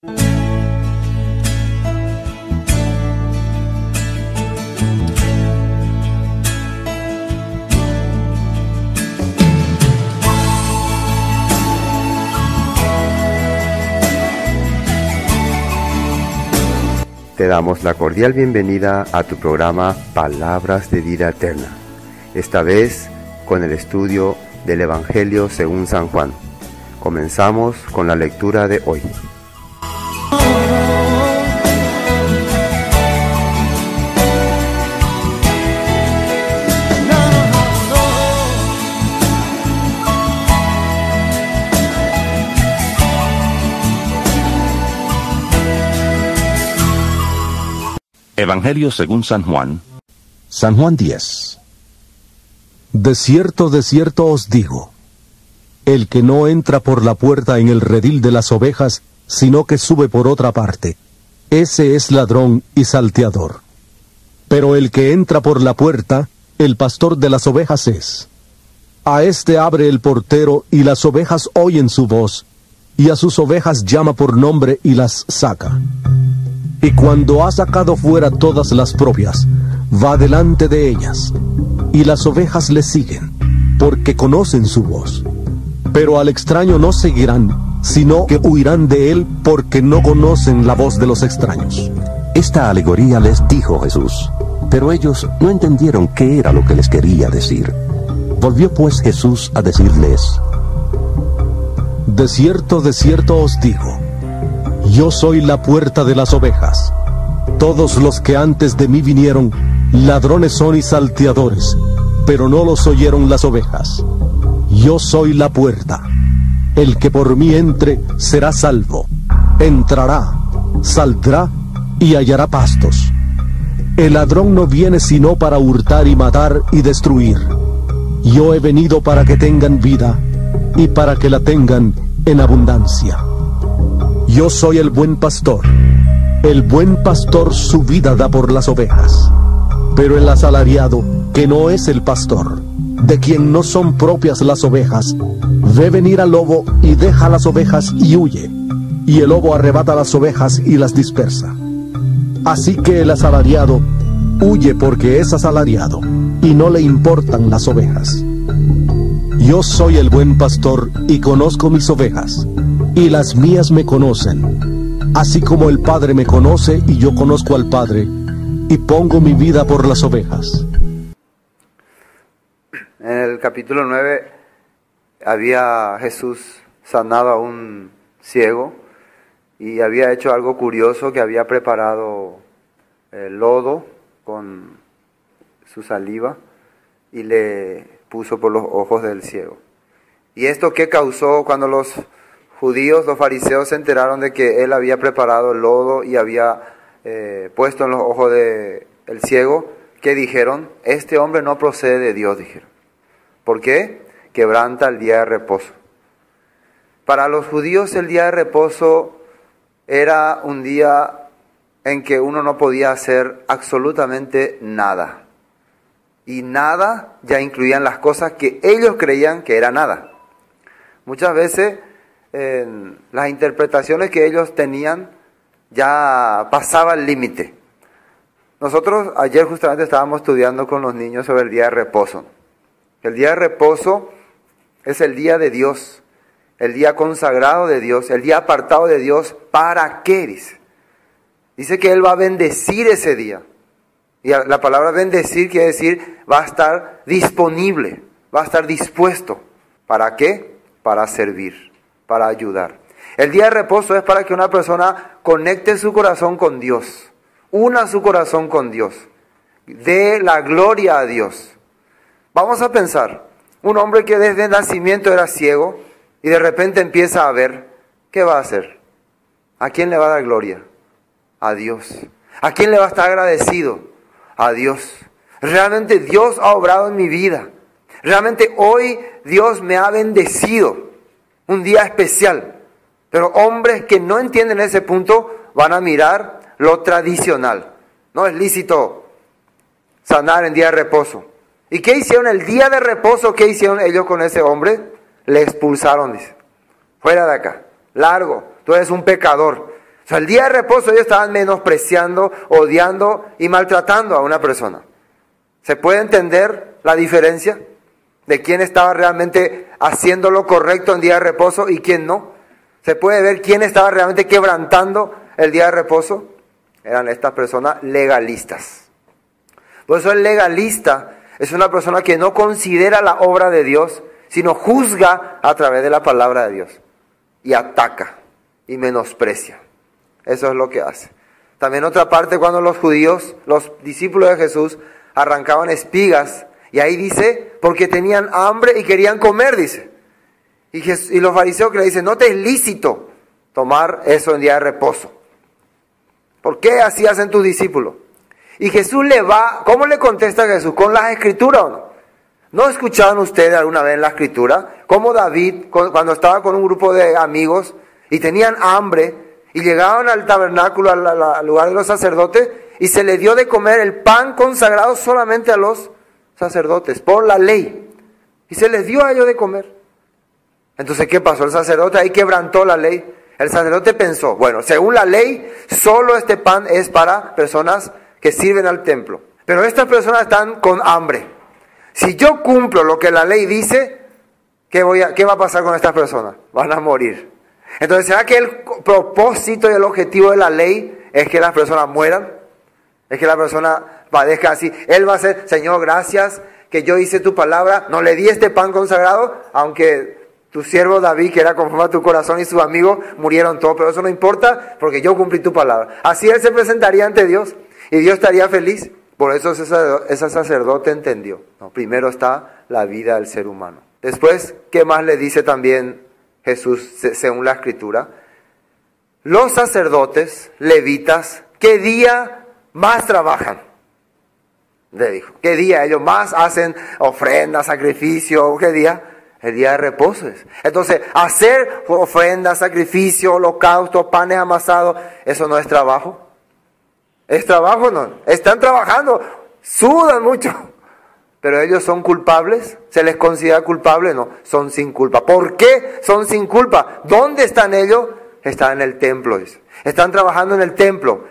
Te damos la cordial bienvenida a tu programa Palabras de Vida Eterna, esta vez con el estudio del Evangelio según San Juan. Comenzamos con la lectura de hoy. Evangelio según San Juan. San Juan 10. De cierto os digo, el que no entra por la puerta en el redil de las ovejas, sino que sube por otra parte, ese es ladrón y salteador. Pero el que entra por la puerta, el pastor de las ovejas es. A éste abre el portero, y las ovejas oyen su voz, y a sus ovejas llama por nombre y las saca. Y cuando ha sacado fuera todas las propias, va delante de ellas, y las ovejas le siguen, porque conocen su voz. Pero al extraño no seguirán, sino que huirán de él, porque no conocen la voz de los extraños. Esta alegoría les dijo Jesús, pero ellos no entendieron qué era lo que les quería decir. Volvió pues Jesús a decirles: De cierto os digo, yo soy la puerta de las ovejas. Todos los que antes de mí vinieron, ladrones son y salteadores, pero no los oyeron las ovejas. Yo soy la puerta. El que por mí entre será salvo. Entrará, saldrá y hallará pastos. El ladrón no viene sino para hurtar y matar y destruir. Yo he venido para que tengan vida y para que la tengan en abundancia. Yo soy el buen pastor. El buen pastor su vida da por las ovejas. Pero el asalariado, que no es el pastor, de quien no son propias las ovejas, ve venir al lobo y deja las ovejas y huye. Y el lobo arrebata las ovejas y las dispersa. Así que el asalariado huye porque es asalariado, y no le importan las ovejas. Yo soy el buen pastor y conozco mis ovejas, y las mías me conocen, así como el Padre me conoce y yo conozco al Padre, y pongo mi vida por las ovejas. En el capítulo 9 había Jesús sanado a un ciego y había hecho algo curioso, que había preparado lodo con su saliva y le puso por los ojos del ciego. ¿Y esto qué causó? Cuando los judíos, los fariseos, se enteraron de que él había preparado el lodo y había puesto en los ojos del ciego, ¿qué dijeron? Este hombre no procede de Dios, dijeron. ¿Por qué? Quebranta el día de reposo. Para los judíos el día de reposo era un día en que uno no podía hacer absolutamente nada. Y nada ya incluían las cosas que ellos creían que era nada. Muchas veces las interpretaciones que ellos tenían ya pasaba el límite. Nosotros ayer justamente estábamos estudiando con los niños sobre el día de reposo. El día de reposo es el día de Dios, el día consagrado de Dios, el día apartado de Dios. ¿Para qué? Dice que Él va a bendecir ese día. Y la palabra bendecir quiere decir va a estar disponible, va a estar dispuesto. ¿Para qué? Para servir, para ayudar. El día de reposo es para que una persona conecte su corazón con Dios, una su corazón con Dios, dé la gloria a Dios. Vamos a pensar, un hombre que desde el nacimiento era ciego y de repente empieza a ver, ¿qué va a hacer? ¿A quién le va a dar gloria? A Dios. ¿A quién le va a estar agradecido? A Dios. Realmente Dios ha obrado en mi vida. Realmente hoy Dios me ha bendecido. Un día especial. Pero hombres que no entienden ese punto van a mirar lo tradicional. No es lícito sanar en día de reposo. ¿Y qué hicieron el día de reposo? ¿Qué hicieron ellos con ese hombre? Le expulsaron, dice. Fuera de acá. Largo. Tú eres un pecador. sea, el día de reposo ellos estaban menospreciando, odiando y maltratando a una persona. ¿Se puede entender la diferencia de quién estaba realmente haciendo lo correcto en día de reposo y quién no? ¿Se puede ver quién estaba realmente quebrantando el día de reposo? Eran estas personas legalistas. Por eso el legalista es una persona que no considera la obra de Dios, sino juzga a través de la palabra de Dios. Y ataca y menosprecia. Eso es lo que hace. También otra parte, cuando los judíos, los discípulos de Jesús, arrancaban espigas, y ahí dice, porque tenían hambre y querían comer, dice. Y los fariseos que le dicen, no te es lícito tomar eso en día de reposo. ¿Por qué así hacen tus discípulos? Y Jesús ¿cómo le contesta a Jesús? ¿Con las escrituras o no? ¿No escucharon ustedes alguna vez en la escritura cómo David, cuando estaba con un grupo de amigos y tenían hambre y llegaban al tabernáculo, al lugar de los sacerdotes, y se le dio de comer el pan consagrado solamente a los sacerdotes, por la ley? Y se les dio a ellos de comer. Entonces, ¿qué pasó? El sacerdote ahí quebrantó la ley. El sacerdote pensó, bueno, según la ley, solo este pan es para personas que sirven al templo. Pero estas personas están con hambre. Si yo cumplo lo que la ley dice, ¿qué va a pasar con estas personas? Van a morir. Entonces, ¿será que el propósito y el objetivo de la ley es que las personas mueran? Es que la persona padezca así. Él va a ser, Señor, gracias que yo hice tu palabra, no le di este pan consagrado, aunque tu siervo David, que era conforme a tu corazón, y sus amigos murieron todos, pero eso no importa porque yo cumplí tu palabra. Así él se presentaría ante Dios y Dios estaría feliz. Por eso ese sacerdote entendió. No, primero está la vida del ser humano. Después, ¿qué más le dice también Jesús según la Escritura? Los sacerdotes, levitas, ¿qué día más trabajan? Le dijo, ¿qué día ellos más hacen ofrendas, sacrificio? ¿Qué día? El día de reposo. Entonces, hacer ofrendas, sacrificio, holocausto, panes amasados, ¿eso no es trabajo? ¿Es trabajo? No. Están trabajando, sudan mucho. Pero ellos son culpables. ¿Se les considera culpables? No, son sin culpa. ¿Por qué son sin culpa? ¿Dónde están ellos? Están en el templo. Dice. Están trabajando en el templo.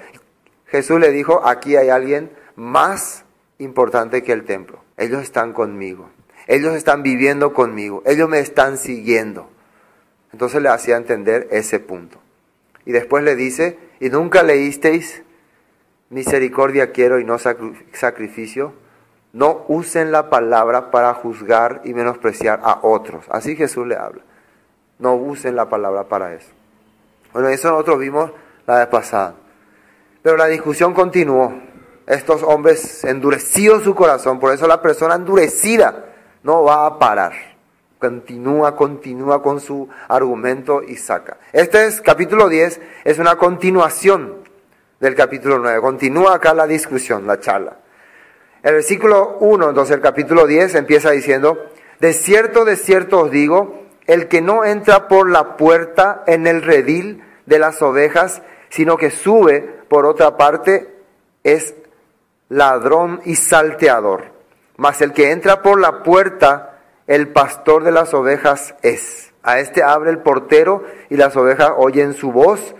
Jesús le dijo, aquí hay alguien más importante que el templo. Ellos están conmigo. Ellos están viviendo conmigo. Ellos me están siguiendo. Entonces le hacía entender ese punto. Y después le dice, ¿y nunca leísteis misericordia quiero y no sacrificio? No usen la palabra para juzgar y menospreciar a otros. Así Jesús le habla. No usen la palabra para eso. Bueno, eso nosotros vimos la vez pasada. Pero la discusión continuó. Estos hombres endurecidos su corazón. Por eso la persona endurecida no va a parar. Continúa con su argumento y saca. Este es capítulo 10, es una continuación del capítulo 9. Continúa acá la discusión, la charla. El versículo 1, entonces el capítulo 10 empieza diciendo, de cierto os digo, el que no entra por la puerta en el redil de las ovejas, sino que sube por otra parte, es ladrón y salteador. Mas el que entra por la puerta, el pastor de las ovejas es. A este abre el portero y las ovejas oyen su voz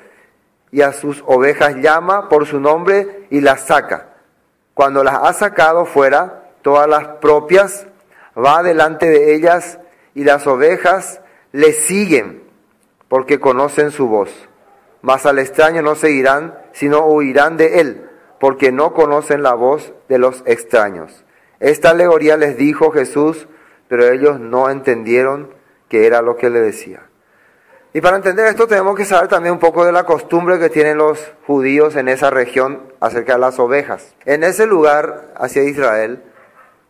y a sus ovejas llama por su nombre y las saca. Cuando las ha sacado fuera, todas las propias, va delante de ellas y las ovejas le siguen porque conocen su voz. Mas al extraño no seguirán, sino huirán de él, porque no conocen la voz de los extraños. Esta alegoría les dijo Jesús, pero ellos no entendieron qué era lo que le decía. Y para entender esto tenemos que saber también un poco de la costumbre que tienen los judíos en esa región acerca de las ovejas. En ese lugar, hacia Israel,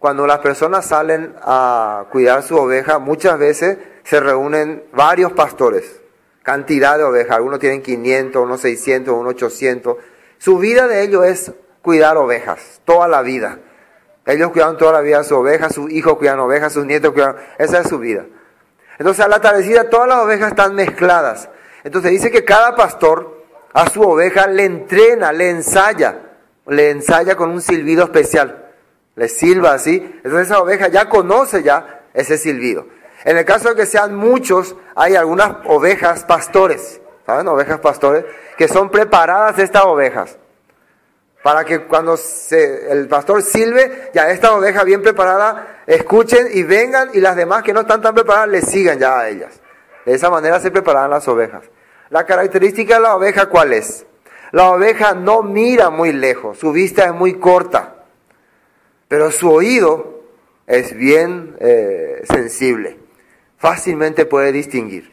cuando las personas salen a cuidar su oveja, muchas veces se reúnen varios pastores, cantidad de ovejas. Algunos tienen 500, unos 600, unos 800. Su vida de ellos es cuidar ovejas, toda la vida. Ellos cuidan toda la vida a sus ovejas, sus hijos cuidan ovejas, sus nietos cuidan. Esa es su vida. Entonces a la tardecita todas las ovejas están mezcladas. Entonces dice que cada pastor a su oveja le entrena, le ensaya con un silbido especial. Le silba así. Entonces esa oveja ya conoce ya ese silbido. En el caso de que sean muchos, hay algunas ovejas pastores. ¿saben? Ovejas pastores, que son preparadas estas ovejas. Para que cuando el pastor silbe, ya esta oveja bien preparada, escuchen y vengan, y las demás que no están tan preparadas, les sigan ya a ellas. De esa manera se preparan las ovejas. La característica de la oveja, ¿cuál es? La oveja no mira muy lejos, su vista es muy corta, pero su oído es bien sensible, fácilmente puede distinguir.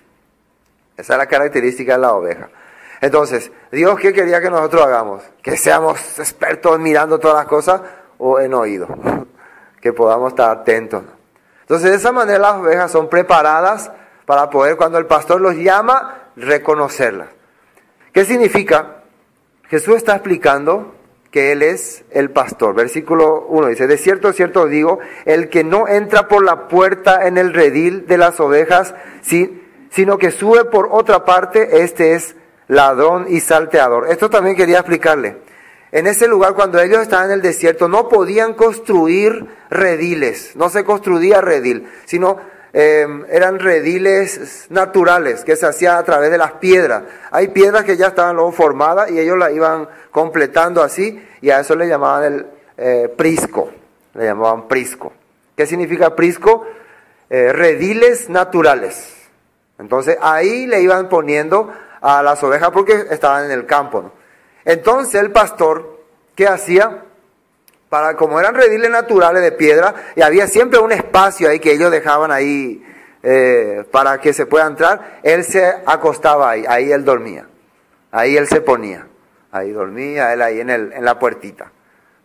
Esa es la característica de la oveja. Entonces, ¿Dios qué quería que nosotros hagamos? Que seamos expertos mirando todas las cosas o en oído, que podamos estar atentos. Entonces, de esa manera las ovejas son preparadas para poder, cuando el pastor los llama, reconocerlas. ¿Qué significa? Jesús está explicando que Él es el pastor. Versículo 1 dice, de cierto os digo, el que no entra por la puerta en el redil de las ovejas, sino que sube por otra parte, este es ladrón y salteador. Esto también quería explicarle. En ese lugar, cuando ellos estaban en el desierto, no podían construir rediles, no se construía redil, sino eran rediles naturales que se hacían a través de las piedras. Hay piedras que ya estaban luego formadas y ellos la iban completando así, y a eso le llamaban el prisco, le llamaban prisco. ¿Qué significa prisco? Rediles naturales. Entonces ahí le iban poniendo a las ovejas porque estaban en el campo, ¿no? Entonces el pastor, ¿qué hacía? Como eran rediles naturales de piedra, y había siempre un espacio ahí que ellos dejaban ahí para que se pueda entrar, él se acostaba ahí él dormía, ahí él se ponía, ahí dormía, él ahí en la puertita.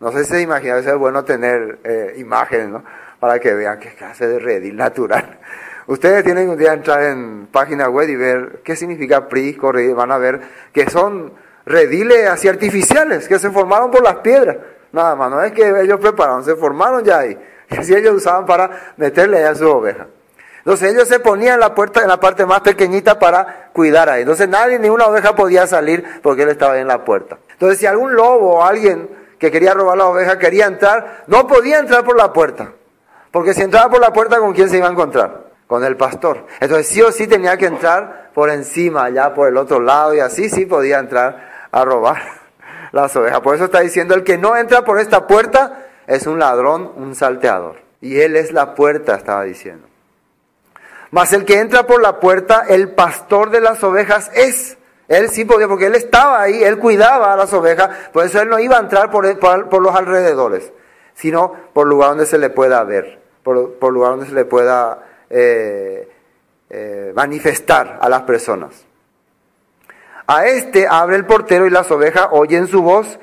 No sé si se imagina, a veces es bueno tener imágenes, ¿no? Para que vean qué clase de redil natural. Ustedes tienen un día entrar en página web y ver qué significa prisco, redil, van a ver que son rediles así artificiales, que se formaron por las piedras. Nada más, no es que ellos prepararon, se formaron ya ahí. Y así ellos usaban para meterle a su oveja. Entonces ellos se ponían en la puerta, en la parte más pequeñita para cuidar ahí. Entonces nadie, ni una oveja podía salir porque él estaba ahí en la puerta. Entonces si algún lobo o alguien que quería robar la oveja quería entrar, no podía entrar por la puerta. Porque si entraba por la puerta, ¿con quién se iba a encontrar? Con el pastor. Entonces sí o sí tenía que entrar por encima, allá por el otro lado, y así sí podía entrar a robar las ovejas. Por eso está diciendo, el que no entra por esta puerta es un ladrón, un salteador. Y él es la puerta, estaba diciendo. Mas el que entra por la puerta, el pastor de las ovejas es. Él sí podía, porque él estaba ahí, él cuidaba a las ovejas, por eso él no iba a entrar por los alrededores, sino por lugar donde se le pueda ver, por lugar donde se le pueda manifestar a las personas. A este abre el portero y las ovejas oyen su voz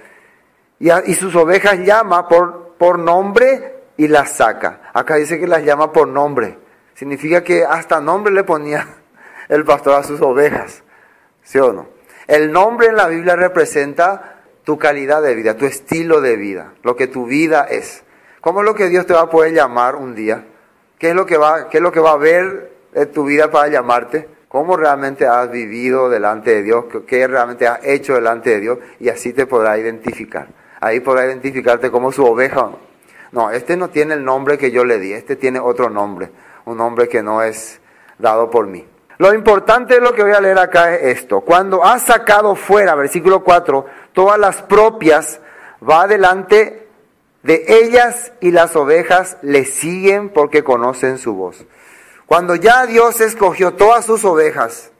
y sus ovejas llama por nombre y las saca. Acá dice que las llama por nombre. Significa que hasta nombre le ponía el pastor a sus ovejas. ¿Sí o no? El nombre en la Biblia representa tu calidad de vida, tu estilo de vida, lo que tu vida es. ¿Cómo es lo que Dios te va a poder llamar un día? ¿Qué es lo que va a ver en tu vida para llamarte? ¿Cómo realmente has vivido delante de Dios? ¿Qué realmente has hecho delante de Dios? Y así te podrá identificar. Ahí podrá identificarte como su oveja. No, este no tiene el nombre que yo le di. Este tiene otro nombre. Un nombre que no es dado por mí. Lo importante de lo que voy a leer acá es esto. Cuando has sacado fuera, versículo 4, todas las propias, va delante de ellas y las ovejas le siguen porque conocen su voz. Cuando ya Dios escogió todas sus ovejas,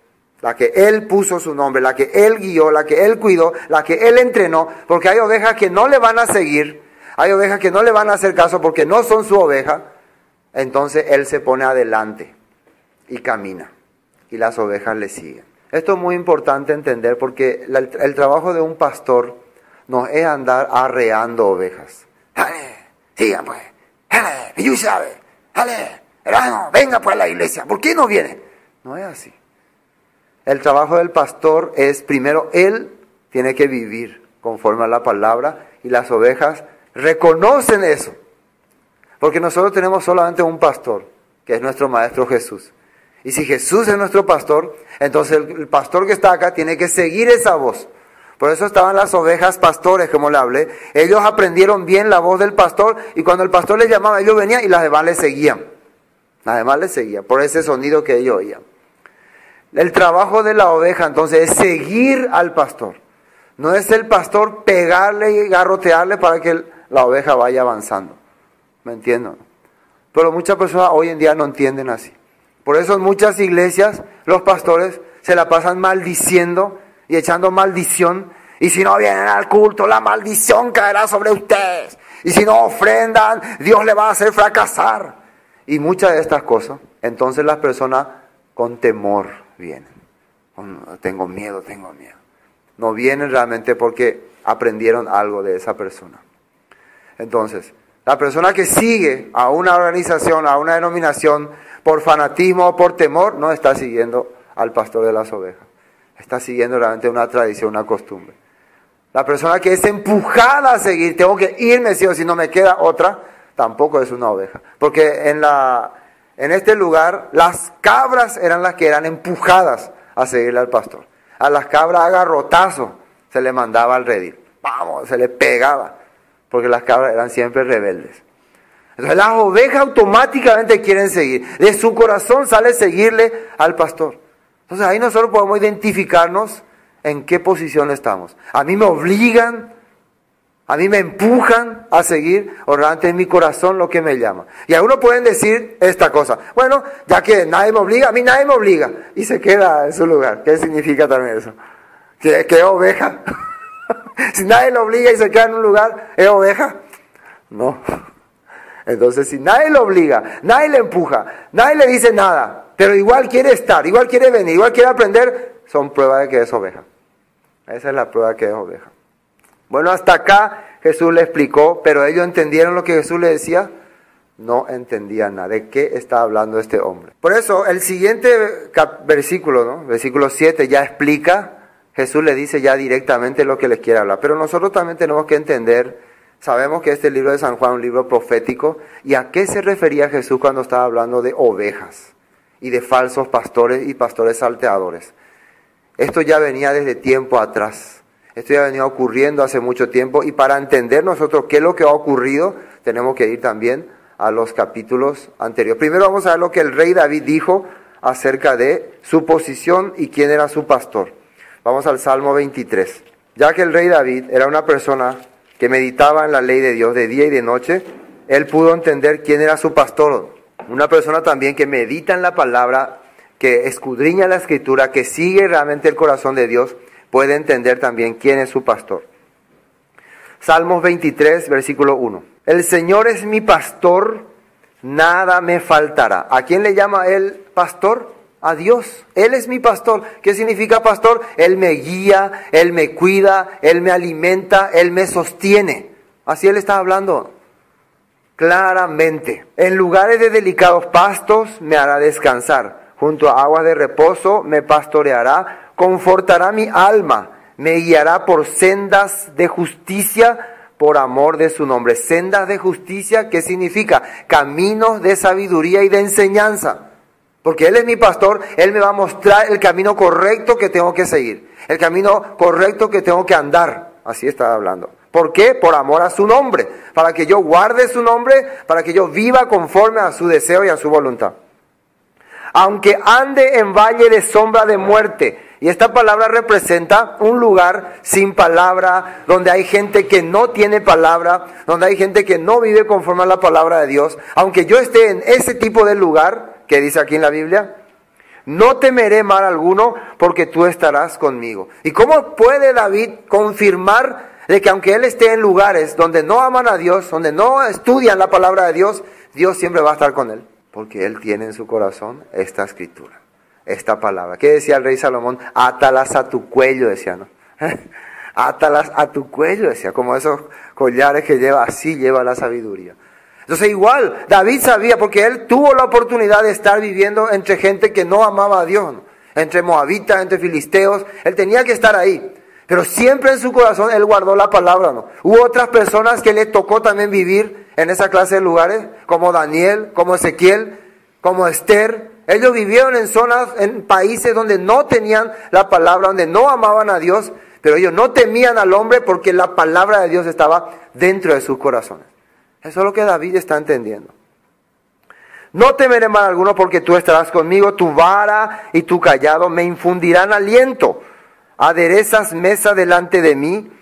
la que Él puso su nombre, la que Él guió, la que Él cuidó, la que Él entrenó, porque hay ovejas que no le van a seguir, hay ovejas que no le van a hacer caso porque no son su oveja, entonces Él se pone adelante y camina y las ovejas le siguen. Esto es muy importante entender porque el trabajo de un pastor no es andar arreando ovejas. ¡Dale! Sigan pues. ¡Dale! ¡Y sabe! ¡Dale! Hermano, venga pues a la iglesia. ¿Por qué no viene? No es así. El trabajo del pastor es, primero, él tiene que vivir conforme a la palabra y las ovejas reconocen eso. Porque nosotros tenemos solamente un pastor, que es nuestro Maestro Jesús. Y si Jesús es nuestro pastor, entonces el pastor que está acá tiene que seguir esa voz. Por eso estaban las ovejas pastores, como le hablé. Ellos aprendieron bien la voz del pastor y cuando el pastor les llamaba, ellos venían y las demás les seguían. Las demás les seguían por ese sonido que ellos oían. El trabajo de la oveja entonces es seguir al pastor. No es el pastor pegarle y garrotearle para que la oveja vaya avanzando. ¿Me entienden? Pero muchas personas hoy en día no entienden así. Por eso en muchas iglesias los pastores se la pasan maldiciendo y echando maldición. Y si no vienen al culto, la maldición caerá sobre ustedes. Y si no ofrendan, Dios le va a hacer fracasar. Y muchas de estas cosas, entonces las personas con temor vienen. Tengo miedo. No vienen realmente porque aprendieron algo de esa persona. Entonces, la persona que sigue a una organización, a una denominación, por fanatismo o por temor, no está siguiendo al pastor de las ovejas. Está siguiendo realmente una tradición, una costumbre. La persona que es empujada a seguir, tengo que irme si o si no me queda otra, tampoco es una oveja. Porque en este lugar las cabras eran las que eran empujadas a seguirle al pastor. A las cabras a garrotazo se le mandaba al redil. Vamos, se le pegaba. Porque las cabras eran siempre rebeldes. Entonces las ovejas automáticamente quieren seguir. De su corazón sale seguirle al pastor. Entonces ahí nosotros podemos identificarnos en qué posición estamos. A mí me obligan, a mí me empujan a seguir, o realmente es mi corazón lo que me llama. Y algunos pueden decir esta cosa: bueno, ya que nadie me obliga, a mí nadie me obliga. Y se queda en su lugar. ¿Qué significa también eso? ¿Que es oveja? Si nadie lo obliga y se queda en un lugar, ¿es oveja? No. Entonces, si nadie lo obliga, nadie le empuja, nadie le dice nada, pero igual quiere estar, igual quiere venir, igual quiere aprender, son pruebas de que es oveja. Esa es la prueba de que es oveja. Bueno, hasta acá Jesús le explicó, pero ellos entendieron lo que Jesús le decía. No entendían nada. ¿De qué está hablando este hombre? Por eso, el siguiente versículo, ¿no? Versículo 7, ya explica. Jesús le dice ya directamente lo que les quiere hablar. Pero nosotros también tenemos que entender, sabemos que este libro de San Juan es un libro profético. ¿Y a qué se refería Jesús cuando estaba hablando de ovejas y de falsos pastores y pastores salteadores? Esto ya venía desde tiempo atrás. Esto ya venía ocurriendo hace mucho tiempo. Y para entender nosotros qué es lo que ha ocurrido, tenemos que ir también a los capítulos anteriores. Primero vamos a ver lo que el rey David dijo acerca de su posición y quién era su pastor. Vamos al Salmo 23. Ya que el rey David era una persona que meditaba en la ley de Dios de día y de noche, él pudo entender quién era su pastor. Una persona también que medita en la palabra, que escudriña la escritura, que sigue realmente el corazón de Dios, puede entender también quién es su pastor. Salmos 23, versículo 1. El Señor es mi pastor, nada me faltará. ¿A quién le llama él pastor? A Dios. Él es mi pastor. ¿Qué significa pastor? Él me guía, Él me cuida, Él me alimenta, Él me sostiene. Así Él está hablando claramente. En lugares de delicados pastos me hará descansar. Junto a aguas de reposo me pastoreará, confortará mi alma, me guiará por sendas de justicia por amor de su nombre. Sendas de justicia, ¿qué significa? Caminos de sabiduría y de enseñanza. Porque Él es mi pastor, Él me va a mostrar el camino correcto que tengo que seguir, el camino correcto que tengo que andar. Así está hablando. ¿Por qué? Por amor a su nombre, para que yo guarde su nombre, para que yo viva conforme a su deseo y a su voluntad. Aunque ande en valle de sombra de muerte, y esta palabra representa un lugar sin palabra, donde hay gente que no tiene palabra, donde hay gente que no vive conforme a la palabra de Dios. Aunque yo esté en ese tipo de lugar, que dice aquí en la Biblia, no temeré mal alguno porque tú estarás conmigo. ¿Y cómo puede David confirmar de que aunque él esté en lugares donde no aman a Dios, donde no estudian la palabra de Dios, Dios siempre va a estar con él? Porque él tiene en su corazón esta escritura, esta palabra. ¿Qué decía el rey Salomón? Átalas a tu cuello, decía, ¿no? Átalas a tu cuello, decía, como esos collares que lleva, así lleva la sabiduría. Entonces igual, David sabía, porque él tuvo la oportunidad de estar viviendo entre gente que no amaba a Dios, ¿no? Entre moabitas, entre filisteos, él tenía que estar ahí. Pero siempre en su corazón él guardó la palabra, ¿no? Hubo otras personas que le tocó también vivir en esa clase de lugares, como Daniel, como Ezequiel, como Esther. Ellos vivieron en zonas, en países donde no tenían la palabra, donde no amaban a Dios, pero ellos no temían al hombre porque la palabra de Dios estaba dentro de sus corazones. Eso es lo que David está entendiendo. No temeré mal alguno porque tú estarás conmigo, tu vara y tu cayado me infundirán aliento. Aderezas mesa delante de mí,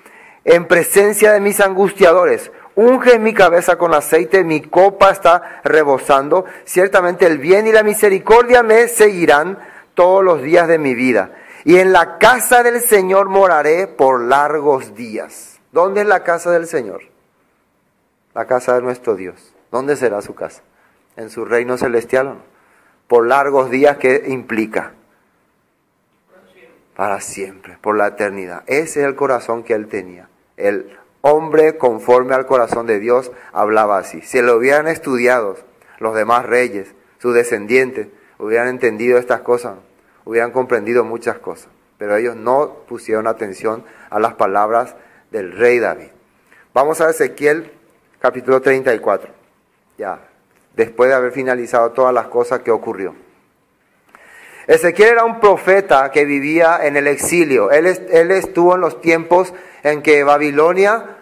en presencia de mis angustiadores. Unges mi cabeza con aceite, mi copa está rebosando. Ciertamente el bien y la misericordia me seguirán todos los días de mi vida. Y en la casa del Señor moraré por largos días. ¿Dónde es la casa del Señor? La casa de nuestro Dios. ¿Dónde será su casa? ¿En su reino celestial o no? Por largos días, ¿qué implica? Para siempre, por la eternidad. Ese es el corazón que él tenía. El hombre conforme al corazón de Dios hablaba así. Si lo hubieran estudiado los demás reyes, sus descendientes, hubieran entendido estas cosas, hubieran comprendido muchas cosas. Pero ellos no pusieron atención a las palabras del rey David. Vamos a Ezequiel capítulo 34. Ya, después de haber finalizado todas las cosas que ocurrió. Ezequiel era un profeta que vivía en el exilio. Él estuvo en los tiempos en que Babilonia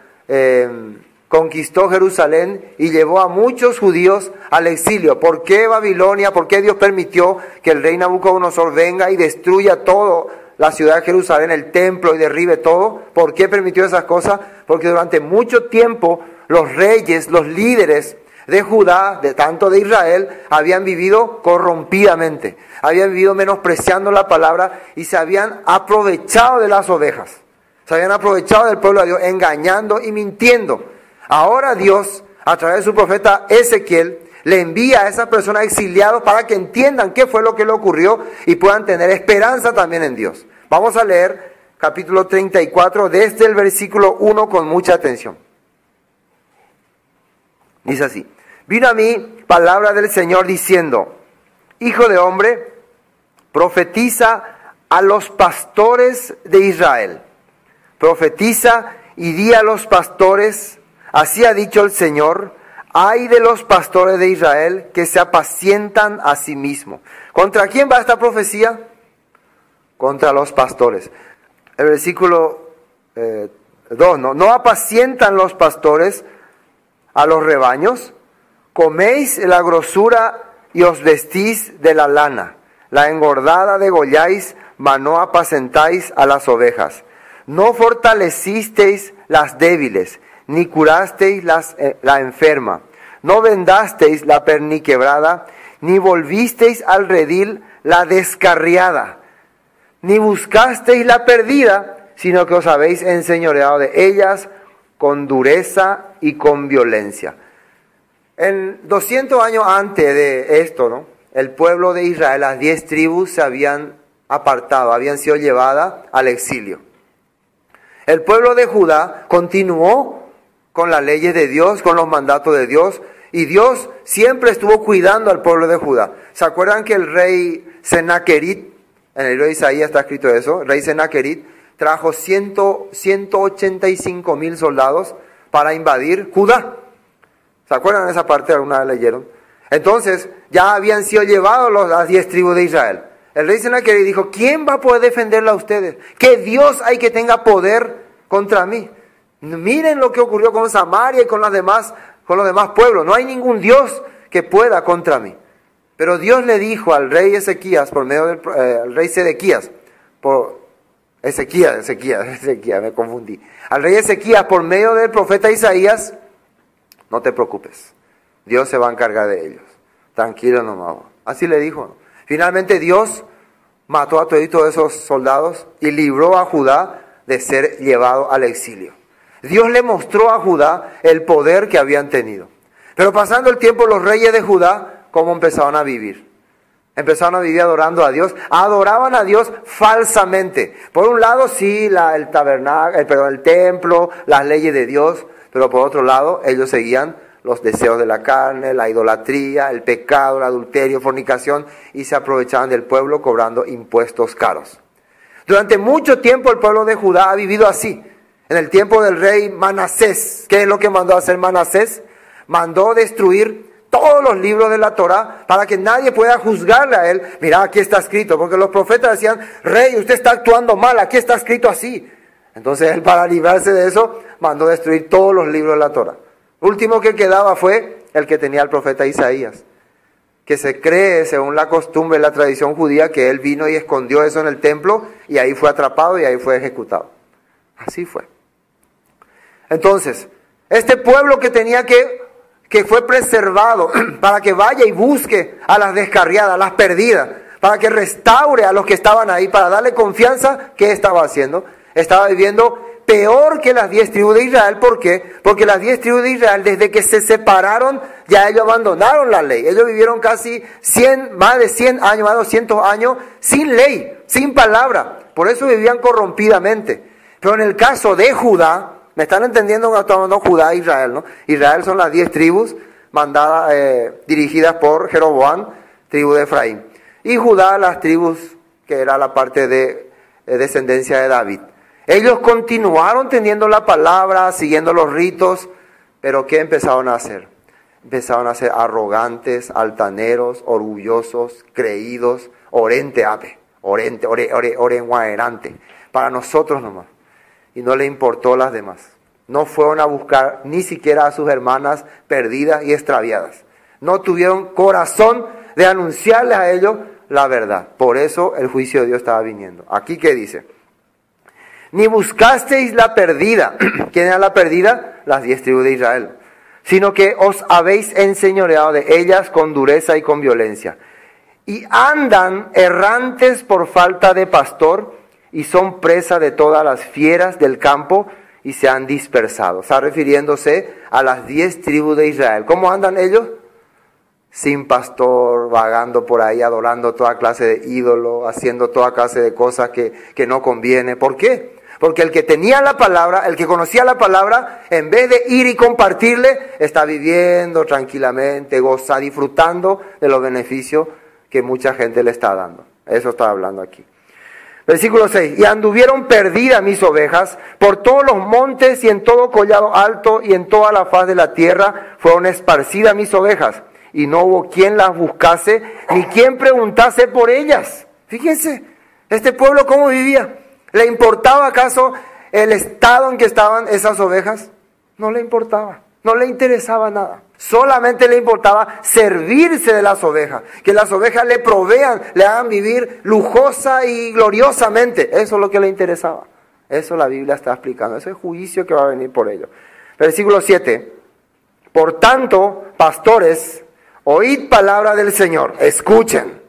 conquistó Jerusalén y llevó a muchos judíos al exilio. ¿Por qué Babilonia? ¿Por qué Dios permitió que el rey Nabucodonosor venga y destruya todo la ciudad de Jerusalén, el templo, y derribe todo? ¿Por qué permitió esas cosas? Porque durante mucho tiempo los reyes, los líderes de Judá, tanto de Israel, habían vivido corrompidamente, habían vivido menospreciando la palabra y se habían aprovechado de las ovejas, se habían aprovechado del pueblo de Dios, engañando y mintiendo. Ahora Dios, a través de su profeta Ezequiel, le envía a esas personas exiliados para que entiendan qué fue lo que le ocurrió y puedan tener esperanza también en Dios. Vamos a leer capítulo 34 desde el versículo 1 con mucha atención. Dice así: vino a mí palabra del Señor diciendo: Hijo de hombre, profetiza a los pastores de Israel. Profetiza y di a los pastores, así ha dicho el Señor: ay de los pastores de Israel que se apacientan a sí mismos. ¿Contra quién va esta profecía? Contra los pastores. El versículo 2, no apacientan los pastores a los rebaños. Coméis la grosura y os vestís de la lana. La engordada degolláis, mas no apacentáis a las ovejas. No fortalecisteis las débiles, ni curasteis la enferma. No vendasteis la perniquebrada, ni volvisteis al redil la descarriada. Ni buscasteis la perdida, sino que os habéis enseñoreado de ellas con dureza y con violencia. En 200 años antes de esto, ¿no?, el pueblo de Israel, las 10 tribus se habían apartado, habían sido llevadas al exilio. El pueblo de Judá continuó con las leyes de Dios, con los mandatos de Dios, y Dios siempre estuvo cuidando al pueblo de Judá. ¿Se acuerdan que el rey Sennacherib, en el libro de Isaías está escrito eso, el rey Sennacherib trajo 185,000 soldados para invadir Judá? ¿Se acuerdan de esa parte? ¿Alguna vez leyeron? Entonces, ya habían sido llevados las 10 tribus de Israel. El rey Sennacherib dijo: ¿quién va a poder defenderla a ustedes? ¿Qué Dios hay que tenga poder contra mí? Miren lo que ocurrió con Samaria y con los demás pueblos. No hay ningún Dios que pueda contra mí. Pero Dios le dijo al rey Ezequías, por medio del al rey Sedequías, Ezequías, me confundí. Al rey Ezequías, por medio del profeta Isaías: no te preocupes, Dios se va a encargar de ellos. Tranquilo nomás. Así le dijo. Finalmente Dios mató a todos esos soldados y libró a Judá de ser llevado al exilio. Dios le mostró a Judá el poder que habían tenido. Pero pasando el tiempo, los reyes de Judá, ¿cómo empezaron a vivir? Empezaron a vivir adorando a Dios. Adoraban a Dios falsamente. Por un lado, sí, el templo, las leyes de Dios. Pero por otro lado, ellos seguían los deseos de la carne, la idolatría, el pecado, el adulterio, fornicación, y se aprovechaban del pueblo cobrando impuestos caros. Durante mucho tiempo el pueblo de Judá ha vivido así. En el tiempo del rey Manasés, ¿qué es lo que mandó a hacer Manasés? Mandó destruir todos los libros de la Torá para que nadie pueda juzgarle a él. Mirá, aquí está escrito, porque los profetas decían: rey, usted está actuando mal, aquí está escrito así. Entonces él, para librarse de eso, mandó destruir todos los libros de la Torá. Último que quedaba fue el que tenía el profeta Isaías. que se cree, según la costumbre, la tradición judía, que él vino y escondió eso en el templo y ahí fue atrapado y ahí fue ejecutado. Así fue. Entonces, este pueblo que fue preservado para que vaya y busque a las descarriadas, a las perdidas, para que restaure a los que estaban ahí, para darle confianza, ¿qué estaba haciendo? Estaba viviendo peor que las 10 tribus de Israel. ¿Por qué? Porque las 10 tribus de Israel, desde que se separaron, ya ellos abandonaron la ley. Ellos vivieron casi más de 100 años, más de 200 años, sin ley, sin palabra. Por eso vivían corrompidamente. Pero en el caso de Judá, ¿me están entendiendo cuando estamos hablando de Judá e Israel, no? Israel son las 10 tribus dirigidas por Jeroboam, tribu de Efraín. Y Judá, las tribus que era la parte de descendencia de David. Ellos continuaron teniendo la palabra, siguiendo los ritos, pero ¿qué empezaron a hacer? Empezaron a ser arrogantes, altaneros, orgullosos, creídos, orenguaerante, para nosotros nomás. Y no le importó las demás. No fueron a buscar ni siquiera a sus hermanas perdidas y extraviadas. No tuvieron corazón de anunciarles a ellos la verdad. Por eso el juicio de Dios estaba viniendo. Aquí, ¿qué dice? Ni buscasteis la perdida. ¿Quién era la perdida? Las 10 tribus de Israel. Sino que os habéis enseñoreado de ellas con dureza y con violencia. Y andan errantes por falta de pastor, y son presa de todas las fieras del campo, y se han dispersado. Está refiriéndose a las 10 tribus de Israel. ¿Cómo andan ellos? Sin pastor, vagando por ahí, adorando toda clase de ídolo, haciendo toda clase de cosas que no conviene. ¿Por qué? Porque el que tenía la palabra, el que conocía la palabra, en vez de ir y compartirle, está viviendo tranquilamente, goza, disfrutando de los beneficios que mucha gente le está dando. Eso está hablando aquí. Versículo 6. Y anduvieron perdidas mis ovejas por todos los montes y en todo collado alto y en toda la faz de la tierra fueron esparcidas mis ovejas. Y no hubo quien las buscase ni quien preguntase por ellas. Fíjense, este pueblo cómo vivía. ¿Le importaba acaso el estado en que estaban esas ovejas? No le importaba, no le interesaba nada. Solamente le importaba servirse de las ovejas, que las ovejas le provean, le hagan vivir lujosa y gloriosamente. Eso es lo que le interesaba. Eso la Biblia está explicando, ese es el juicio que va a venir por ello. Versículo 7. Por tanto, pastores, oíd palabra del Señor, escuchen.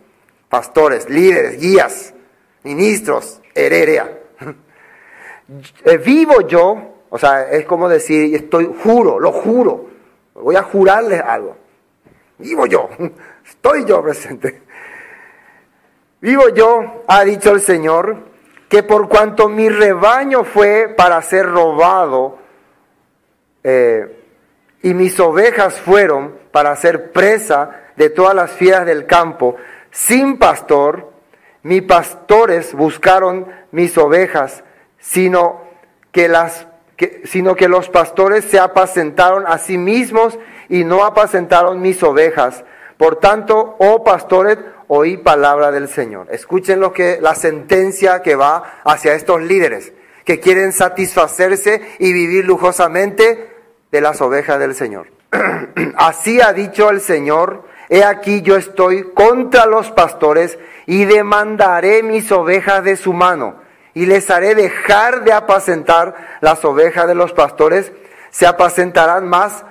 Pastores, líderes, guías, ministros, hererea. Vivo yo, o sea, es como decir, lo juro, voy a jurarles algo. Vivo yo, estoy yo presente. Vivo yo, ha dicho el Señor, que por cuanto mi rebaño fue para ser robado, y mis ovejas fueron para ser presa de todas las fieras del campo, sin pastor, mis pastores buscaron mis ovejas, sino que los pastores se apacentaron a sí mismos y no apacentaron mis ovejas. Por tanto, oh pastores, oí palabra del Señor. Escuchen la sentencia que va hacia estos líderes que quieren satisfacerse y vivir lujosamente de las ovejas del Señor. Así ha dicho el Señor: he aquí yo estoy contra los pastores y demandaré mis ovejas de su mano y les haré dejar de apacentar las ovejas de los pastores. Se apacentarán más,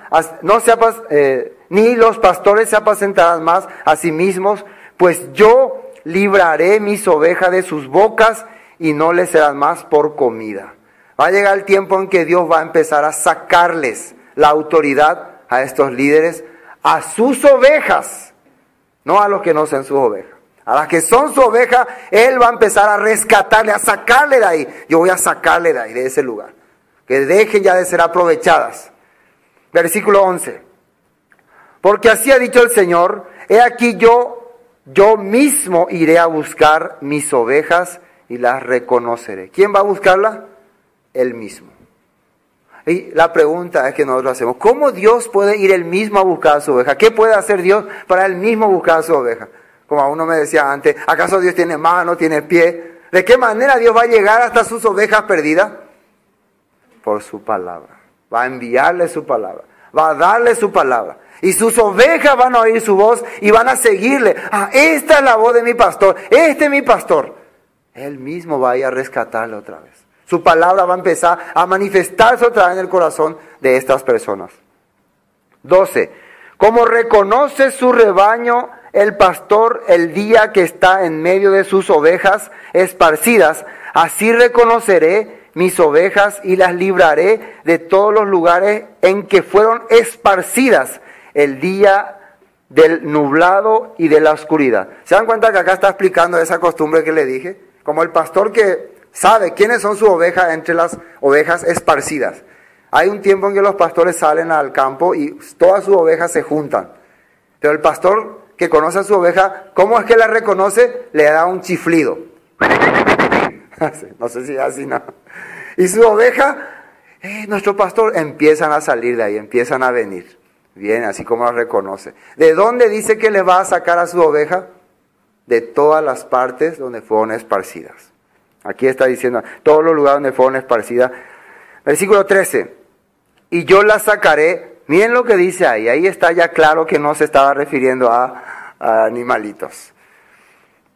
ni los pastores se apacentarán más a sí mismos, pues yo libraré mis ovejas de sus bocas y no les serán más por comida. Va a llegar el tiempo en que Dios va a empezar a sacarles la autoridad a estos líderes, a sus ovejas, no a los que no sean sus ovejas. A las que son su oveja, Él va a empezar a rescatarle, a sacarle de ahí. Yo voy a sacarle de ahí, de ese lugar. Que dejen ya de ser aprovechadas. Versículo 11. Porque así ha dicho el Señor: he aquí yo mismo iré a buscar mis ovejas y las reconoceré. ¿Quién va a buscarla? Él mismo. Y la pregunta es que nosotros hacemos: ¿cómo Dios puede ir Él mismo a buscar a su oveja? ¿Qué puede hacer Dios para Él mismo buscar a su oveja? Como a uno me decía antes, ¿acaso Dios tiene mano, tiene pie? ¿De qué manera Dios va a llegar hasta sus ovejas perdidas? Por su palabra. Va a enviarle su palabra. va a darle su palabra. Y sus ovejas van a oír su voz y van a seguirle. Ah, esta es la voz de mi pastor, este es mi pastor. Él mismo va a ir a rescatarle otra vez. Su palabra va a empezar a manifestarse otra vez en el corazón de estas personas. 12. Como reconoce su rebaño el pastor el día que está en medio de sus ovejas esparcidas, así reconoceré mis ovejas y las libraré de todos los lugares en que fueron esparcidas el día del nublado y de la oscuridad. ¿Se dan cuenta que acá está explicando esa costumbre que le dije? Como el pastor que sabe quiénes son sus ovejas entre las ovejas esparcidas. Hay un tiempo en que los pastores salen al campo y todas sus ovejas se juntan. Pero el pastor que conoce a su oveja, ¿cómo es que la reconoce? Le da un chiflido. No sé si es así, no. Y su oveja, nuestro pastor, empiezan a salir de ahí, empiezan a venir. Bien, así como la reconoce. ¿De dónde dice que le va a sacar a su oveja? De todas las partes donde fueron esparcidas. Aquí está diciendo, todos los lugares donde fueron esparcidas. Versículo 13. Y yo las sacaré. Miren lo que dice ahí. Ahí está ya claro que no se estaba refiriendo a animalitos.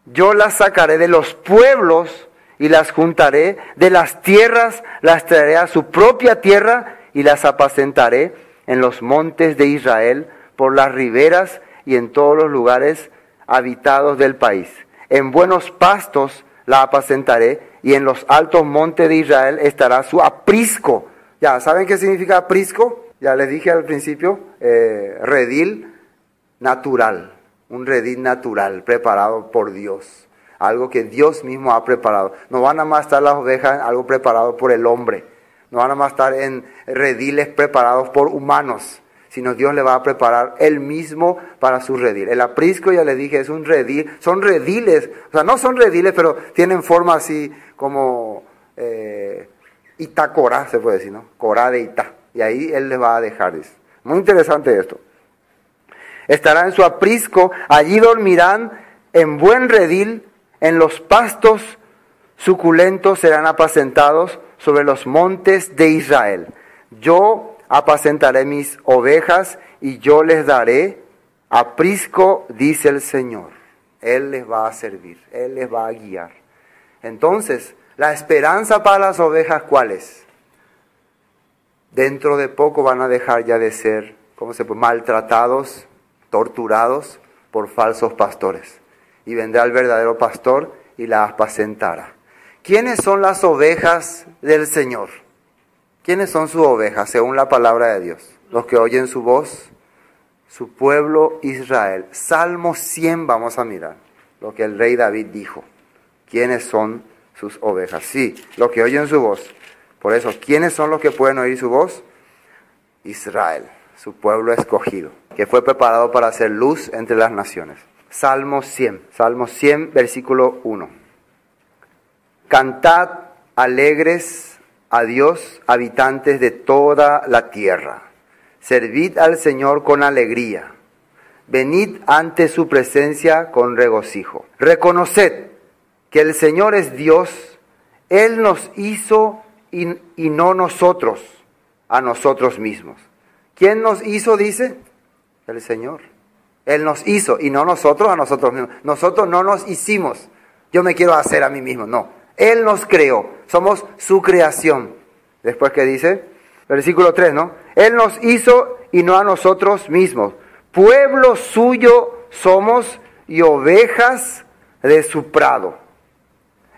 Yo las sacaré de los pueblos y las juntaré. De las tierras las traeré a su propia tierra y las apacentaré en los montes de Israel, por las riberas y en todos los lugares habitados del país. En buenos pastos la apacentaré y en los altos montes de Israel estará su aprisco. Ya, ¿saben qué significa aprisco? Ya les dije al principio, redil natural, un redil natural preparado por Dios, algo que Dios mismo ha preparado. No van a más estar las ovejas en algo preparado por el hombre, no van a más estar en rediles preparados por humanos, sino Dios le va a preparar Él mismo para su redil. El aprisco, ya les dije, es un redil, son rediles, o sea, no son rediles, pero tienen forma así como Itacorá, se puede decir, ¿no? Corá de Ita. Y ahí Él les va a dejar, dice. Muy interesante esto. Estará en su aprisco, allí dormirán en buen redil, en los pastos suculentos serán apacentados sobre los montes de Israel. Yo apacentaré mis ovejas y yo les daré aprisco, dice el Señor. Él les va a servir, Él les va a guiar. Entonces, la esperanza para las ovejas, ¿cuál es? Dentro de poco van a dejar ya de ser, maltratados, torturados por falsos pastores. Y vendrá el verdadero pastor y la apacentará. ¿Quiénes son las ovejas del Señor? ¿Quiénes son sus ovejas según la palabra de Dios? Los que oyen su voz, su pueblo Israel. Salmo 100 vamos a mirar, lo que el rey David dijo. ¿Quiénes son sus ovejas? Sí, los que oyen su voz. Por eso, ¿quiénes son los que pueden oír su voz? Israel, su pueblo escogido, que fue preparado para hacer luz entre las naciones. Salmo 100, versículo 1. Cantad alegres a Dios, habitantes de toda la tierra. Servid al Señor con alegría. Venid ante su presencia con regocijo. Reconoced que el Señor es Dios. Él nos hizo y no nosotros a nosotros mismos. ¿Quién nos hizo, dice? El Señor. Él nos hizo y no nosotros a nosotros mismos. Nosotros no nos hicimos. Yo me quiero hacer a mí mismo. No. Él nos creó. Somos su creación. Después, ¿qué dice? Versículo 3, ¿no? Él nos hizo y no a nosotros mismos. Pueblo suyo somos y ovejas de su prado.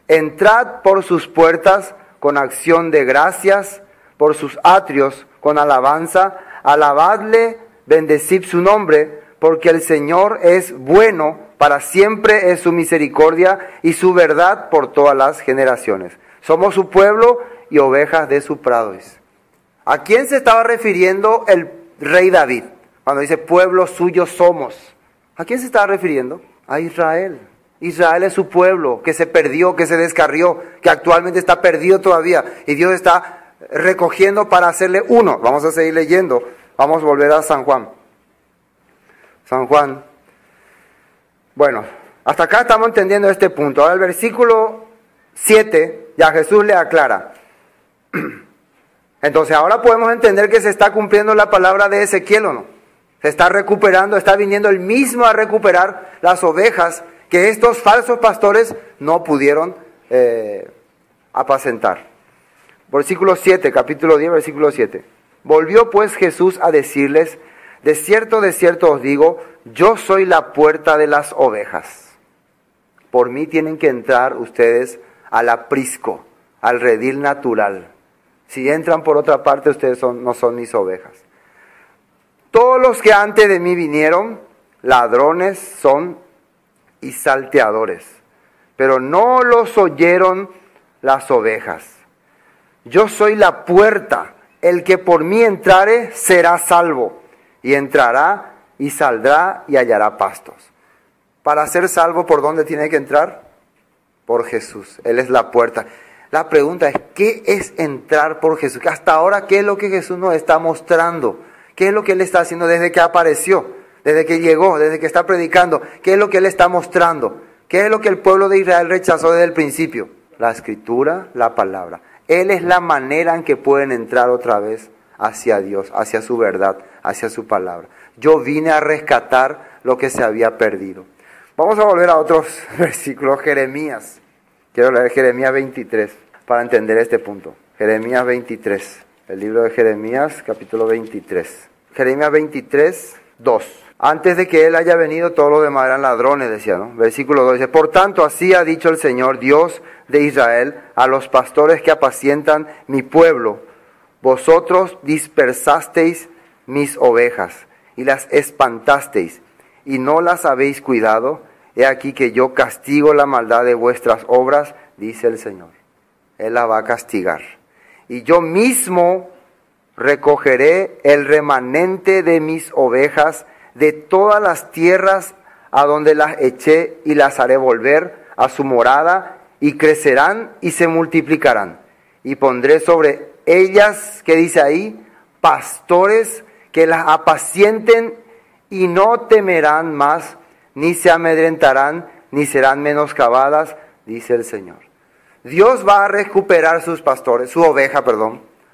Entrad por sus puertas con acción de gracias, por sus atrios con alabanza. Alabadle, bendecid su nombre, porque el Señor es bueno, para siempre es su misericordia y su verdad por todas las generaciones. Somos su pueblo y ovejas de su prado. ¿A quién se estaba refiriendo el rey David cuando dice pueblo suyo somos? ¿A quién se estaba refiriendo? A Israel. Israel es su pueblo que se perdió, que se descarrió, que actualmente está perdido todavía. Y Dios está recogiendo para hacerle uno. Vamos a seguir leyendo. Vamos a volver a San Juan. San Juan. Bueno, hasta acá estamos entendiendo este punto. Ahora el versículo 7, ya Jesús le aclara. Entonces ahora podemos entender que se está cumpliendo la palabra de Ezequiel, ¿o no? Se está recuperando, está viniendo él mismo a recuperar las ovejas que estos falsos pastores no pudieron apacentar. Versículo 7, capítulo 10, versículo 7. Volvió pues Jesús a decirles: de cierto os digo, yo soy la puerta de las ovejas. Por mí tienen que entrar ustedes al aprisco, al redil natural. Si entran por otra parte, ustedes no son mis ovejas. Todos los que antes de mí vinieron, ladrones son y salteadores, pero no los oyeron las ovejas. Yo soy la puerta, el que por mí entrare será salvo, y entrará y saldrá y hallará pastos. Para ser salvo, ¿por dónde tiene que entrar? Por Jesús, Él es la puerta. La pregunta es, ¿qué es entrar por Jesús? Hasta ahora, ¿qué es lo que Jesús nos está mostrando? ¿Qué es lo que Él está haciendo desde que apareció? Desde que llegó, desde que está predicando. ¿Qué es lo que Él está mostrando? ¿Qué es lo que el pueblo de Israel rechazó desde el principio? La Escritura, la palabra. Él es la manera en que pueden entrar otra vez hacia Dios, hacia su verdad, hacia su palabra. Yo vine a rescatar lo que se había perdido. Vamos a volver a otros versículos. Jeremías. Quiero leer Jeremías 23 para entender este punto. Jeremías 23. El libro de Jeremías, capítulo 23. Jeremías 23, 2. Antes de que él haya venido, todos los demás eran ladrones, decía, ¿no? Versículo 2 dice: por tanto, así ha dicho el Señor, Dios de Israel, a los pastores que apacientan mi pueblo: vosotros dispersasteis mis ovejas y las espantasteis, y no las habéis cuidado. He aquí que yo castigo la maldad de vuestras obras, dice el Señor. Él la va a castigar. Y yo mismo recogeré el remanente de mis ovejas de todas las tierras a donde las eché, y las haré volver a su morada, y crecerán y se multiplicarán. Y pondré sobre ellas, ¿qué dice ahí? Pastores que las apacienten, y no temerán más, ni se amedrentarán, ni serán menoscabadas, dice el Señor. Dios va a recuperar sus pastores, su oveja,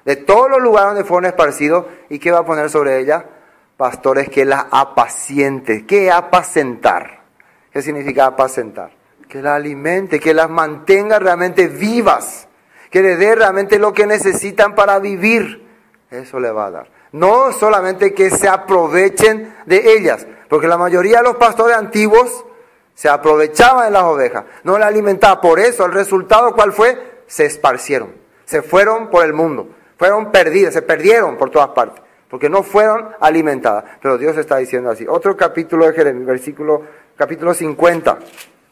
de todos los lugares donde fueron esparcidos. ¿Y qué va a poner sobre ella? Pastores que las apacienten. ¿Qué apacentar? ¿Qué significa apacentar? Que las alimente, que las mantenga realmente vivas, que le dé realmente lo que necesitan para vivir. Eso le va a dar. No solamente que se aprovechen de ellas, porque la mayoría de los pastores antiguos se aprovechaban de las ovejas, no las alimentaban. Por eso el resultado, ¿cuál fue? Se esparcieron, se fueron por el mundo, fueron perdidas, se perdieron por todas partes, porque no fueron alimentadas. Pero Dios está diciendo así. Otro capítulo de Jeremías, capítulo 50,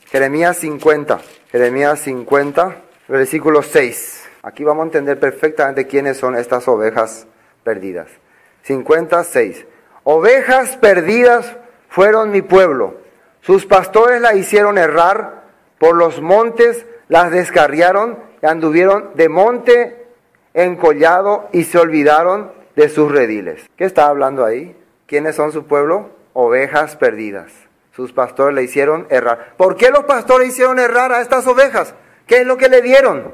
Jeremías 50, versículo 6. Aquí vamos a entender perfectamente quiénes son estas ovejas perdidas. 56. Ovejas perdidas fueron mi pueblo. Sus pastores la hicieron errar, por los montes las descarriaron, y anduvieron de monte en collado, y se olvidaron de sus rediles. ¿Qué está hablando ahí? ¿Quiénes son su pueblo? Ovejas perdidas. Sus pastores la hicieron errar. ¿Por qué los pastores hicieron errar a estas ovejas? ¿Qué es lo que le dieron?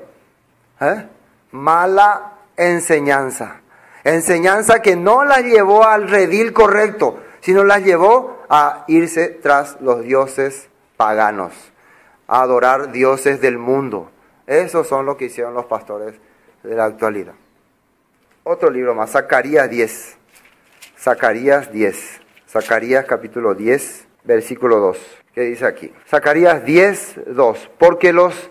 Mala enseñanza. Enseñanza que no las llevó al redil correcto, sino las llevó a irse tras los dioses paganos, a adorar dioses del mundo. Esos son lo que hicieron los pastores de la actualidad. Otro libro más, Zacarías 10. Zacarías capítulo 10, versículo 2. ¿Qué dice aquí? Zacarías 10, 2. Porque los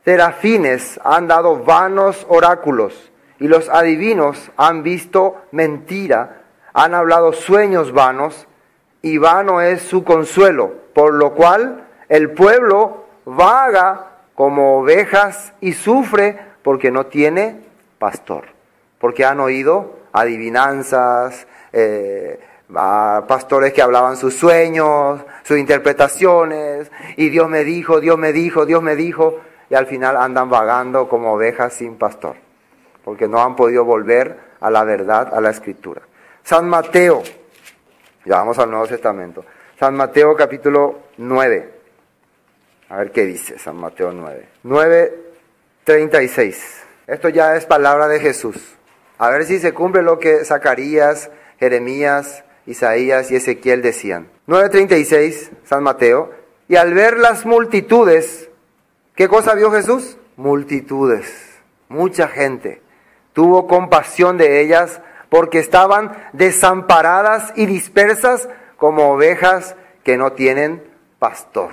serafines han dado vanos oráculos, y los adivinos han visto mentira, han hablado sueños vanos, y vano es su consuelo, por lo cual el pueblo vaga como ovejas y sufre porque no tiene pastor. Porque han oído adivinanzas, a pastores que hablaban sus sueños, sus interpretaciones, y Dios me dijo, y al final andan vagando como ovejas sin pastor, porque no han podido volver a la verdad, a la Escritura. San Mateo, ya vamos al Nuevo Testamento. San Mateo capítulo 9. A ver qué dice San Mateo 9. 9:36. Esto ya es palabra de Jesús. A ver si se cumple lo que Zacarías, Jeremías, Isaías y Ezequiel decían. 9:36, San Mateo. Y al ver las multitudes, ¿qué cosa vio Jesús? Multitudes, mucha gente. Tuvo compasión de ellas porque estaban desamparadas y dispersas como ovejas que no tienen pastor.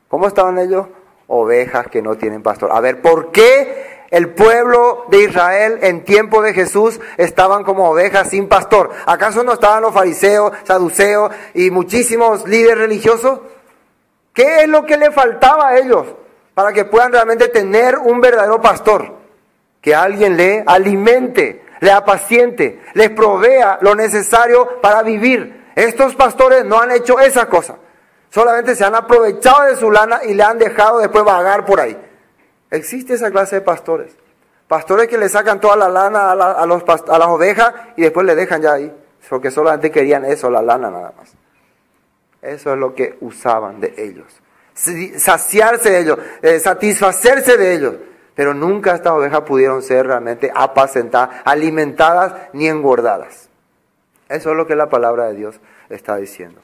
¿Cómo estaban ellos? Ovejas que no tienen pastor. A ver, ¿por qué el pueblo de Israel en tiempo de Jesús estaban como ovejas sin pastor? ¿Acaso no estaban los fariseos, saduceos y muchísimos líderes religiosos? ¿Qué es lo que le faltaba a ellos para que puedan realmente tener un verdadero pastor? Que alguien le alimente, le apaciente, les provea lo necesario para vivir. Estos pastores no han hecho esa cosa. Solamente se han aprovechado de su lana y le han dejado después vagar por ahí. Existe esa clase de pastores. Pastores que le sacan toda la lana a las ovejas y después le dejan ya ahí. Porque solamente querían eso, la lana nada más. Eso es lo que usaban de ellos. Saciarse de ellos, satisfacerse de ellos. Pero nunca estas ovejas pudieron ser realmente apacentadas, alimentadas ni engordadas. Eso es lo que la palabra de Dios está diciendo.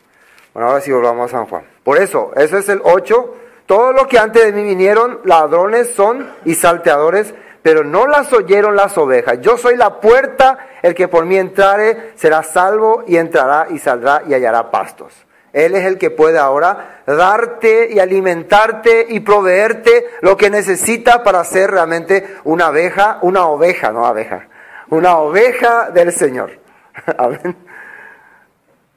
Bueno, ahora sí volvamos a San Juan. Por eso es el 8. Todos los que antes de mí vinieron, ladrones son y salteadores, pero no las oyeron las ovejas. Yo soy la puerta, el que por mí entrare será salvo y entrará y saldrá y hallará pastos. Él es el que puede ahora darte y alimentarte y proveerte lo que necesitas para ser realmente una oveja del Señor. Amén.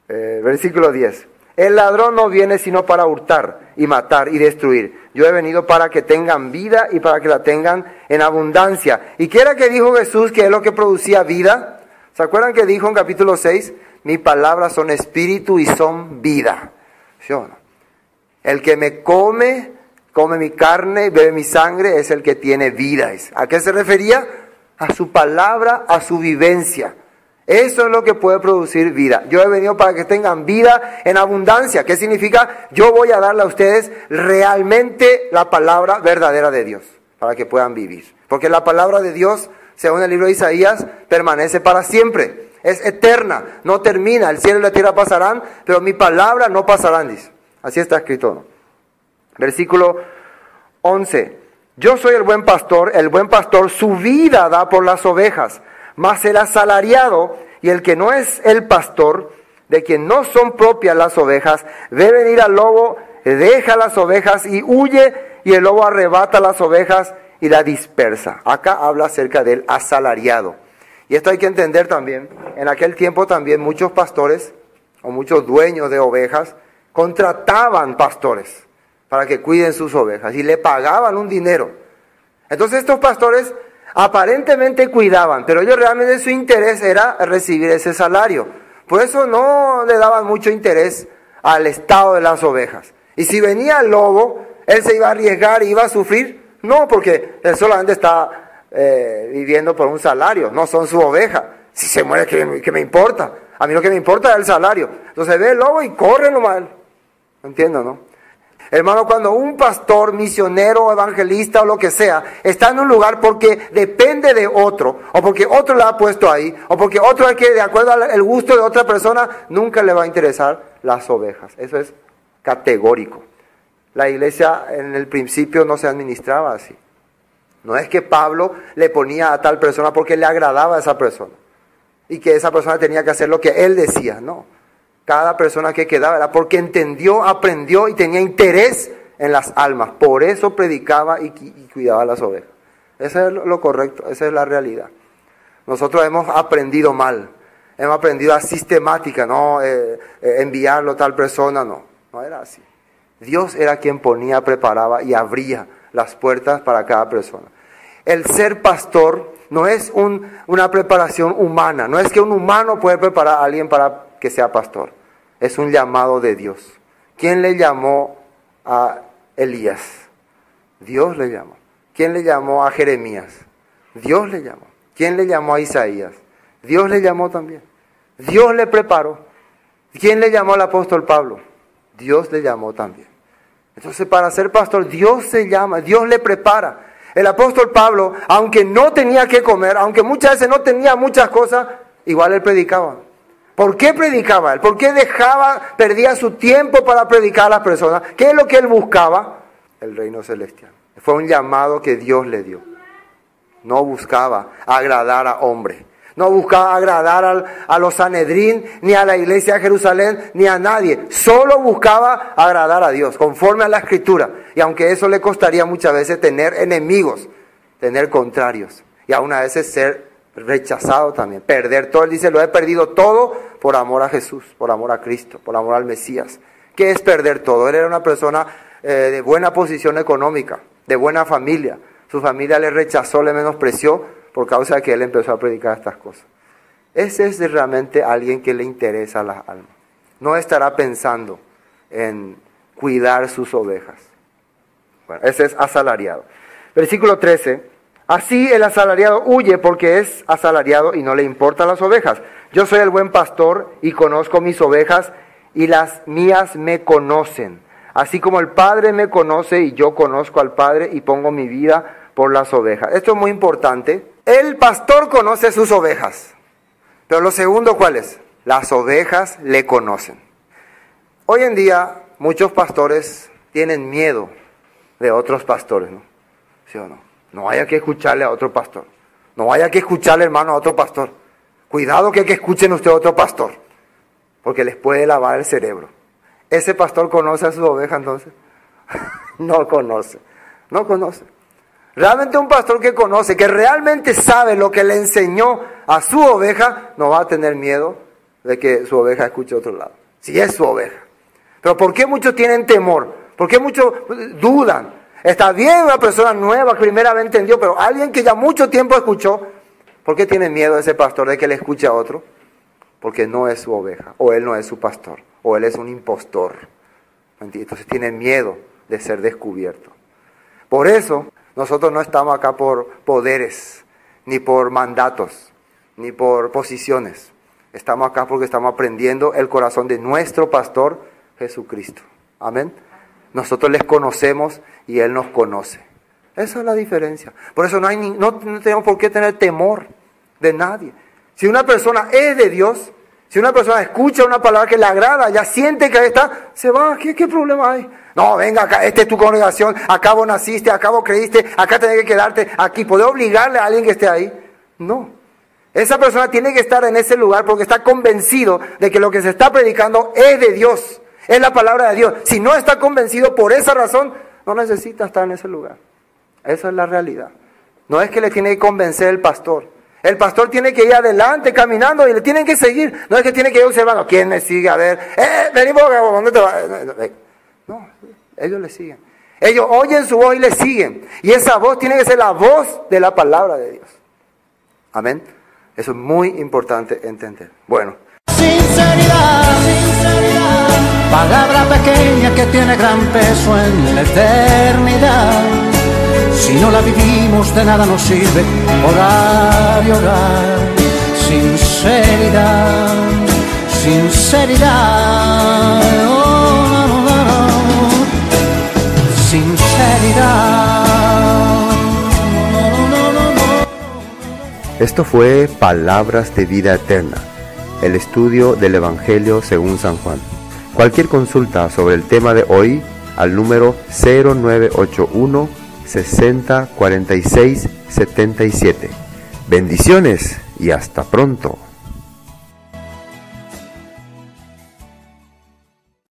Versículo 10. El ladrón no viene sino para hurtar y matar y destruir. Yo he venido para que tengan vida y para que la tengan en abundancia. ¿Y qué era que dijo Jesús que es lo que producía vida? ¿Se acuerdan que dijo en capítulo 6? Mis palabras son espíritu y son vida. ¿Sí o no? El que me come mi carne, bebe mi sangre, es el que tiene vida. ¿A qué se refería? A su palabra, a su vivencia. Eso es lo que puede producir vida. Yo he venido para que tengan vida en abundancia. ¿Qué significa? Yo voy a darle a ustedes realmente la palabra verdadera de Dios, para que puedan vivir. Porque la palabra de Dios, según el libro de Isaías, permanece para siempre. Es eterna, no termina. El cielo y la tierra pasarán, pero mi palabra no pasarán, dice. Así está escrito, ¿no? Versículo 11. Yo soy el buen pastor su vida da por las ovejas. Mas el asalariado y el que no es el pastor, de quien no son propias las ovejas, ve venir al lobo, deja las ovejas y huye, y el lobo arrebata las ovejas y la dispersa. Acá habla acerca del asalariado. Y esto hay que entender también. En aquel tiempo también muchos pastores o muchos dueños de ovejas contrataban pastores para que cuiden sus ovejas y le pagaban un dinero. Entonces estos pastores aparentemente cuidaban, pero ellos realmente su interés era recibir ese salario. Por eso no le daban mucho interés al estado de las ovejas. Y si venía el lobo, él se iba a arriesgar y iba a sufrir. No, porque él solamente está viviendo por un salario, no son su oveja. Si se muere, ¿qué me importa? A mí lo que me importa es el salario. Entonces ve el lobo y corre nomás. ¿Entiendo, no? Hermano, cuando un pastor, misionero, evangelista o lo que sea, está en un lugar porque depende de otro, o porque otro le ha puesto ahí, o porque otro es que de acuerdo al gusto de otra persona, nunca le va a interesar las ovejas. Eso es categórico. La iglesia en el principio no se administraba así. No es que Pablo le ponía a tal persona porque le agradaba a esa persona, y que esa persona tenía que hacer lo que él decía, no. Cada persona que quedaba era porque entendió, aprendió y tenía interés en las almas. Por eso predicaba y cuidaba las ovejas. Eso es lo correcto, esa es la realidad. Nosotros hemos aprendido mal. Hemos aprendido a sistemática, no enviarlo a tal persona, no era así. Dios era quien ponía, preparaba y abría las puertas para cada persona. El ser pastor no es una preparación humana. No es que un humano puede preparar a alguien para que sea pastor. Es un llamado de Dios. ¿Quién le llamó a Elías? Dios le llamó. ¿Quién le llamó a Jeremías? Dios le llamó. ¿Quién le llamó a Isaías? Dios le llamó también. Dios le preparó. ¿Quién le llamó al apóstol Pablo? Dios le llamó también. Entonces, para ser pastor, Dios se llama, Dios le prepara. El apóstol Pablo, aunque no tenía que comer, aunque muchas veces no tenía muchas cosas, igual él predicaba. ¿Por qué predicaba él? ¿Por qué perdía su tiempo para predicar a las personas? ¿Qué es lo que él buscaba? El reino celestial. Fue un llamado que Dios le dio. No buscaba agradar a hombres. No buscaba agradar a los Sanedrín, ni a la iglesia de Jerusalén, ni a nadie. Solo buscaba agradar a Dios, conforme a la Escritura. Y aunque eso le costaría muchas veces tener enemigos, tener contrarios. Y aún a veces ser rechazado también. Perder todo. Él dice, lo he perdido todo por amor a Jesús, por amor a Cristo, por amor al Mesías. ¿Qué es perder todo? Él era una persona de buena posición económica, de buena familia. Su familia le rechazó, le menospreció, por causa de que él empezó a predicar estas cosas. Ese es realmente alguien que le interesa a las almas. No estará pensando en cuidar sus ovejas. Bueno, ese es asalariado. Versículo 13. Así el asalariado huye porque es asalariado y no le importan las ovejas. Yo soy el buen pastor y conozco mis ovejas y las mías me conocen. Así como el Padre me conoce y yo conozco al Padre y pongo mi vida por las ovejas. Esto es muy importante. El pastor conoce sus ovejas. Pero lo segundo, ¿cuál es? Las ovejas le conocen. Hoy en día muchos pastores tienen miedo de otros pastores, ¿no? ¿Sí o no? No vaya que escucharle a otro pastor. No vaya que escucharle, hermano, a otro pastor. Cuidado que escuchen usted a otro pastor, porque les puede lavar el cerebro. ¿Ese pastor conoce a sus ovejas entonces? No conoce. Realmente un pastor que conoce, que realmente sabe lo que le enseñó a su oveja, no va a tener miedo de que su oveja escuche a otro lado. Si es su oveja. Pero ¿por qué muchos tienen temor? ¿Por qué muchos dudan? Está bien una persona nueva que primeramente entendió, pero alguien que ya mucho tiempo escuchó, ¿por qué tiene miedo ese pastor de que le escuche a otro? Porque no es su oveja, o él no es su pastor, o él es un impostor. Entonces tiene miedo de ser descubierto. Por eso nosotros no estamos acá por poderes, ni por mandatos, ni por posiciones. Estamos acá porque estamos aprendiendo el corazón de nuestro pastor Jesucristo. Amén. Nosotros les conocemos y Él nos conoce. Esa es la diferencia. Por eso no tenemos por qué tener temor de nadie. Si una persona es de Dios, si una persona escucha una palabra que le agrada, ya siente que ahí está, se va. ¿Qué problema hay? No, venga acá, esta es tu congregación, acá vos naciste, acá vos creíste, acá tenés que quedarte aquí. ¿Podés obligarle a alguien que esté ahí? No. Esa persona tiene que estar en ese lugar porque está convencido de que lo que se está predicando es de Dios, es la palabra de Dios. Si no está convencido por esa razón, no necesita estar en ese lugar. Esa es la realidad. No es que le tiene que convencer el pastor. El pastor tiene que ir adelante caminando y le tienen que seguir. No es que tiene que ir observando. ¿Quién me sigue? A ver, vení vos, ¿dónde te vas? No, ellos le siguen. Ellos oyen su voz y le siguen. Y esa voz tiene que ser la voz de la palabra de Dios. Amén. Eso es muy importante entender. Bueno. Sinceridad, palabra pequeña que tiene gran peso en la eternidad. Si no la vivimos de nada nos sirve orar y orar. Sinceridad, sinceridad. Esto fue Palabras de Vida Eterna, el estudio del Evangelio según San Juan. Cualquier consulta sobre el tema de hoy al número 0981 60 46 77. Bendiciones y hasta pronto.